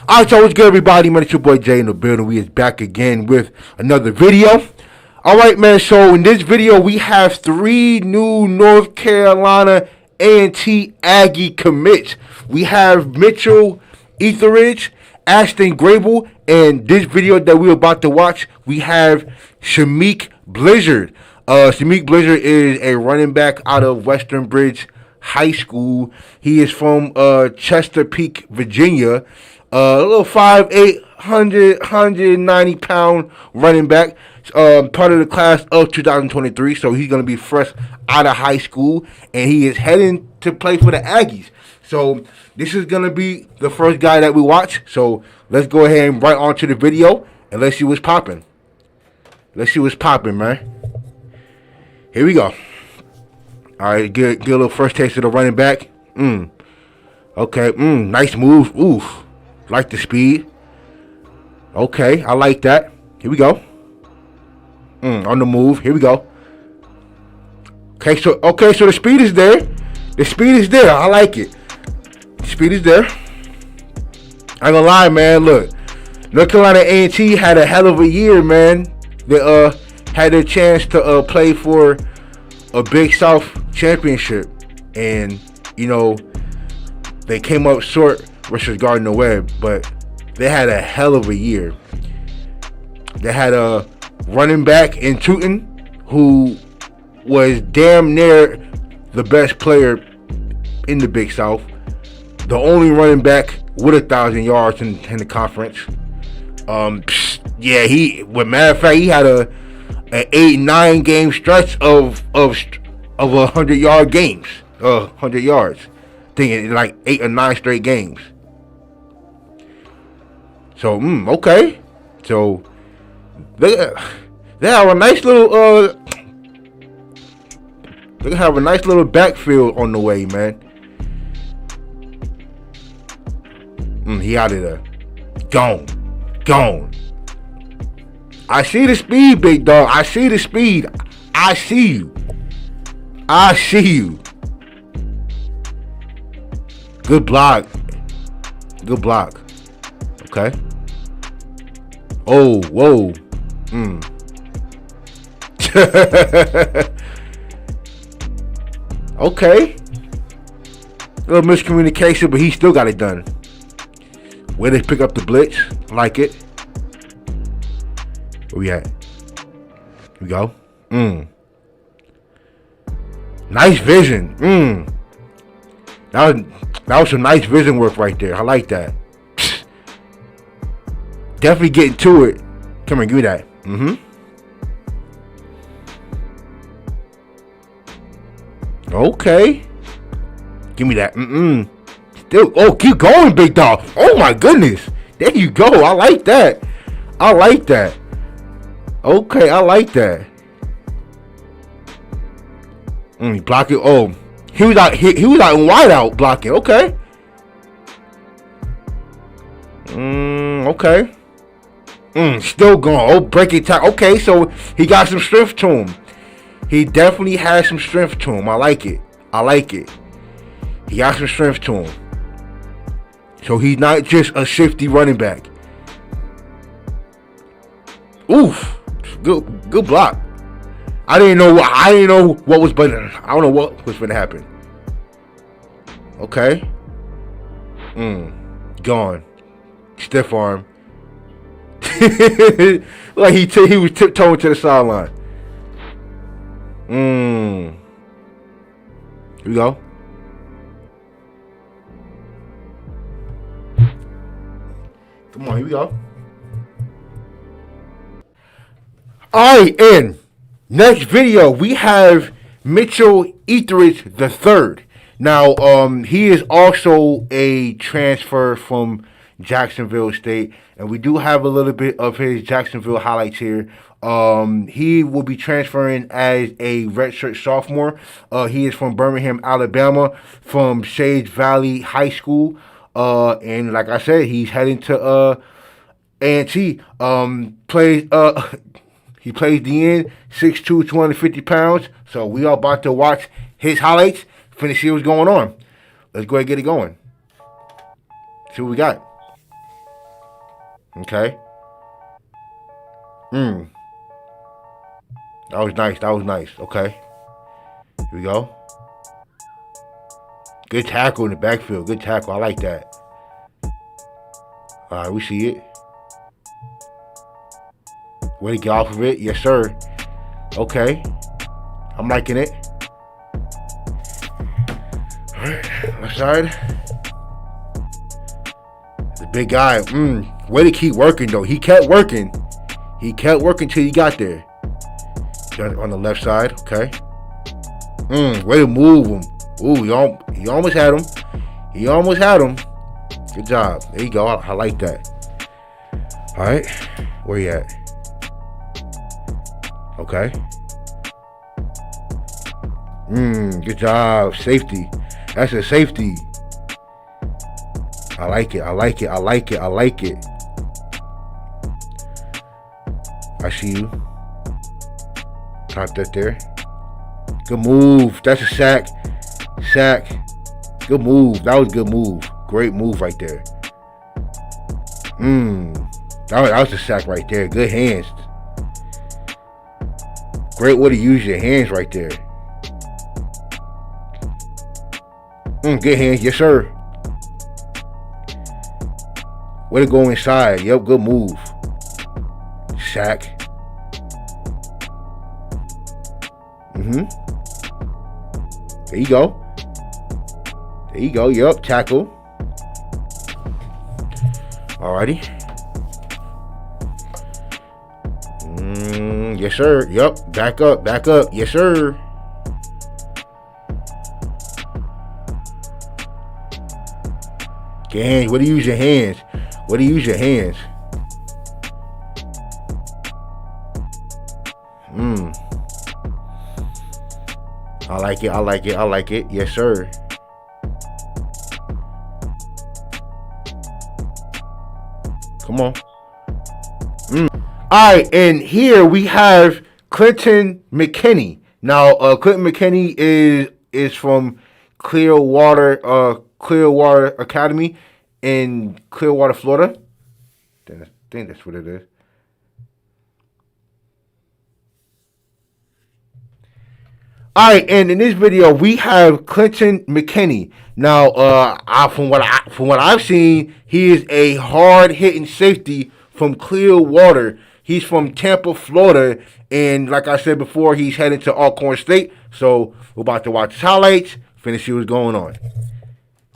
Alright, so what's good, everybody? Man, it's your boy Jay in the building. We is back again with another video. Alright, man, so in this video, we have 3 new North Carolina A&T Aggie commits. We have Mitchell, Etheridge, Ashton, Grable, and this video that we're about to watch, we have Shimique Blizzard. Shimique Blizzard is a running back out of Western Bridge High School. He is from Chesapeake, Virginia. A little 5'8", 190-pound running back. Part of the class of 2023. So he's going to be fresh out of high school. And he is heading to play for the Aggies. So this is going to be the first guy that we watch. So let's go ahead and right on to the video. And let's see what's popping. Let's see what's popping, man. Here we go. All right, get a little first taste of the running back. Okay, nice move. Oof. Like the speed. Okay, I like that. Here we go. On the move. Here we go. Okay, so the speed is there. The speed is there. I like it. The speed is there. I ain't gonna lie, man. Look, North Carolina A&T had a hell of a year, man. They had a chance to play for a Big South championship, and you know they came up short versus Gardner Webb, but they had a hell of a year. They had a running back in Tootin who was damn near the best player in the Big South, the only running back with 1,000 yards in the conference. Yeah, matter of fact, he had an 8-9 game stretch of 100-yard games, 100 yards. I think it's like 8 or 9 straight games. So okay. So they have a nice little backfield on the way, man. He out of there. Gone. I see the speed, big dog. I see the speed. I see you. Good block. Okay. Oh, whoa. Okay. A little miscommunication, but he still got it done. Where they pick up the blitz. Like it. Where we at? Here we go. Nice vision. That was some nice vision work right there. I like that. Definitely getting to it. Come here, give me that. Okay. Give me that. Still. Oh, keep going, big dog. Oh my goodness. There you go. I like that. Okay, I like that. Block it. Oh, he was out in wide out blocking. Okay. Okay. Still going. Oh, breaking time. Okay, so he got some strength to him. He definitely has some strength to him. I like it. He got some strength to him. So he's not just a shifty running back. Oof. Good block. I didn't know what was, but I don't know what was going to happen. Okay. Gone. Stiff arm. Like he was tiptoeing to the sideline. Here we go. Come on, here we go. Alright, and next video we have Mitchell Etheridge III. Now, he is also a transfer from Jacksonville State, and we do have a little bit of his Jacksonville highlights here. He will be transferring as a redshirt sophomore. He is from Birmingham, Alabama, from Sage Valley High School. And like I said, he's heading to A&T. He plays the end, 6'2", 250 pounds. So we are about to watch his highlights, finish see what's going on. Let's go ahead and get it going. See what we got. Okay. That was nice. That was nice. Okay. Here we go. Good tackle in the backfield. Good tackle. I like that. All right, we see it. Way to get off of it. Yes, sir. Okay. I'm liking it. All right. Left side. The big guy. Way to keep working, though. He kept working. He kept working till he got there. On the left side. Okay. Way to move him. Ooh, he almost had him. He almost had him. Good job. There you go. I like that. All right. Where you at? Okay. Good job. Safety. That's a safety. I like it. I like it. I like it. I like it. I see you. Top that there. Good move. That's a sack. Sack. Good move. That was a good move. Great move right there. That was a sack right there. Good hands. Great way to use your hands right there. Good hands. Yes, sir. Way to go inside. Yep, good move. Sack. There you go. There you go. Yep, tackle. Alrighty. Yes, sir. Yep. Back up. Back up. Yes, sir. Get hands. What do you use your hands? What do you use your hands? I like it. I like it. I like it. Yes, sir. Come on. All right, and here we have Clinton McKinney. Now, Clinton McKinney is from Clearwater Academy in Clearwater, Florida. I think that's what it is. All right, and in this video we have Clinton McKinney. Now, from what I've seen, he is a hard-hitting safety from Clearwater. He's from Tampa, Florida, and like I said before, he's heading to Alcorn State. So we're about to watch his highlights, finish see what's going on.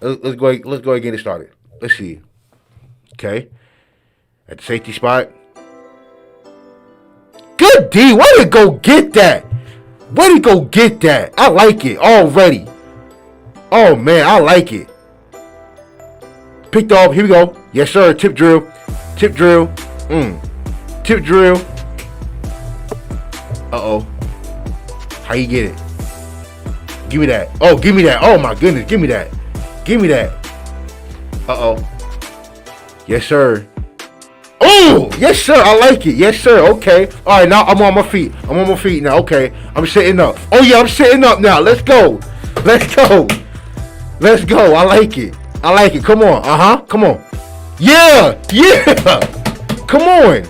Let's go and get it started. Let's see. Okay, at the safety spot. Good D. Way to go get that. Way to go get that. I like it already. Oh, man, I like it. Picked off. Here we go. Yes, sir. Tip drill. Tip drill. Tip drill. Uh-oh. How you get it? Give me that. Oh, give me that. Oh, my goodness. Give me that. Give me that. Uh-oh. Yes, sir. Oh, yes, sir. I like it. Yes, sir. Okay. All right, now I'm on my feet. I'm on my feet now. Okay. I'm sitting up. Oh, yeah, I'm sitting up now. Let's go. Let's go. Let's go. I like it. I like it. Come on. Come on. Yeah. Yeah. Come on.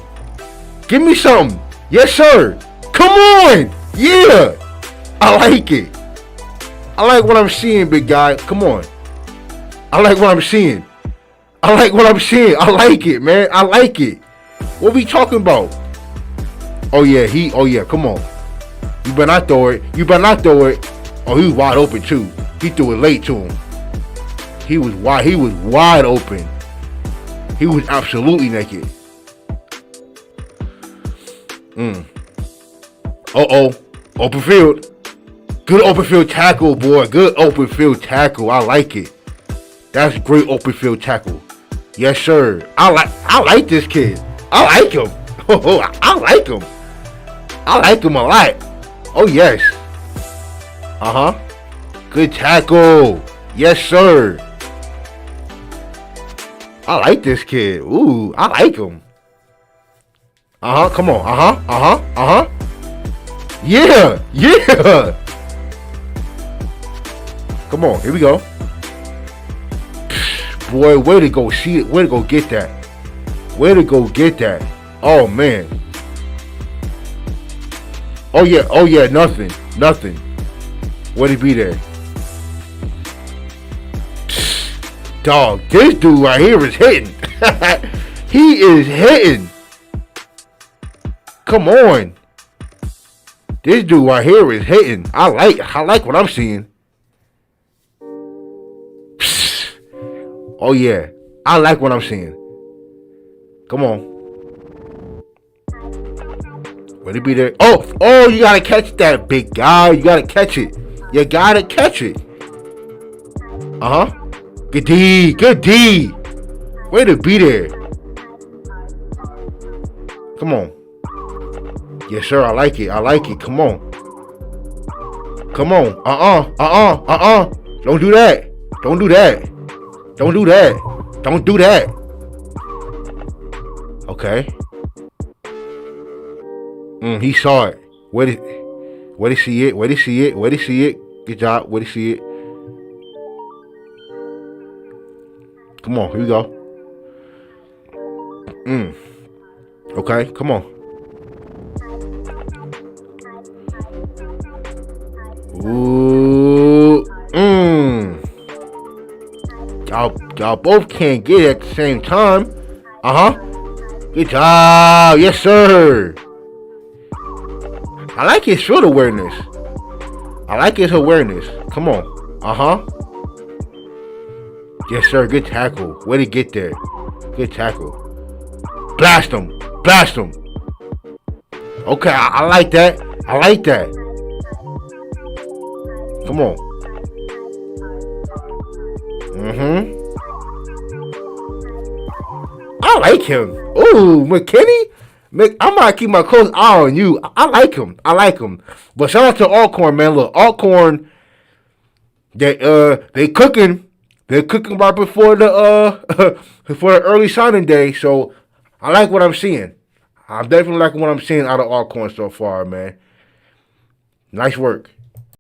Give me something. Yes, sir. Come on. Yeah. I like it. I like what I'm seeing, big guy. Come on. I like what I'm seeing. I like what I'm seeing. I like it, man. I like it. What we talking about? Oh, yeah. Oh, yeah. Come on. You better not throw it. You better not throw it. Oh, he was wide open, too. He threw it late to him. He was wide open. He was absolutely naked. Uh-oh. Open field. Good open field tackle, boy. Good open field tackle. I like it. That's great open field tackle. Yes, sir. I like this kid. I like him. I like him. I like him a lot. Oh, yes. Good tackle. Yes, sir. I like this kid. Ooh, I like him. Come on. Yeah. Yeah. Come on. Here we go. Boy, way to go see it. Way to go get that. Way to go get that. Oh, man. Oh, yeah. Nothing. Way to be there. Psst. Dog, this dude right here is hitting. He is hitting. Come on. This dude right here is hitting. I like what I'm seeing. Psst. Oh, yeah. I like what I'm seeing. Come on. Will he be there? Oh, you gotta catch that, big guy. You gotta catch it. Good D. Way to be there. Come on. Yes, sir. I like it. Come on. Don't do that. Okay. He saw it. Where to see it? Good job. Where to see it? Come on, here we go. Okay, come on. Ooh. Y'all both can't get it at the same time. Good job. Yes, sir. I like his field awareness. Come on. Yes, sir. Good tackle. Way to get there. Good tackle. Blast him. Okay, I like that. Come on. I like him. Ooh, McKinney. I might keep my close eye on you. I like him. But shout out to Alcorn, man. Look, Alcorn, they cooking. They're cooking right before the before the early signing day. So I like what I'm seeing. I'm definitely liking what I'm seeing out of Alcorn so far, man. Nice work.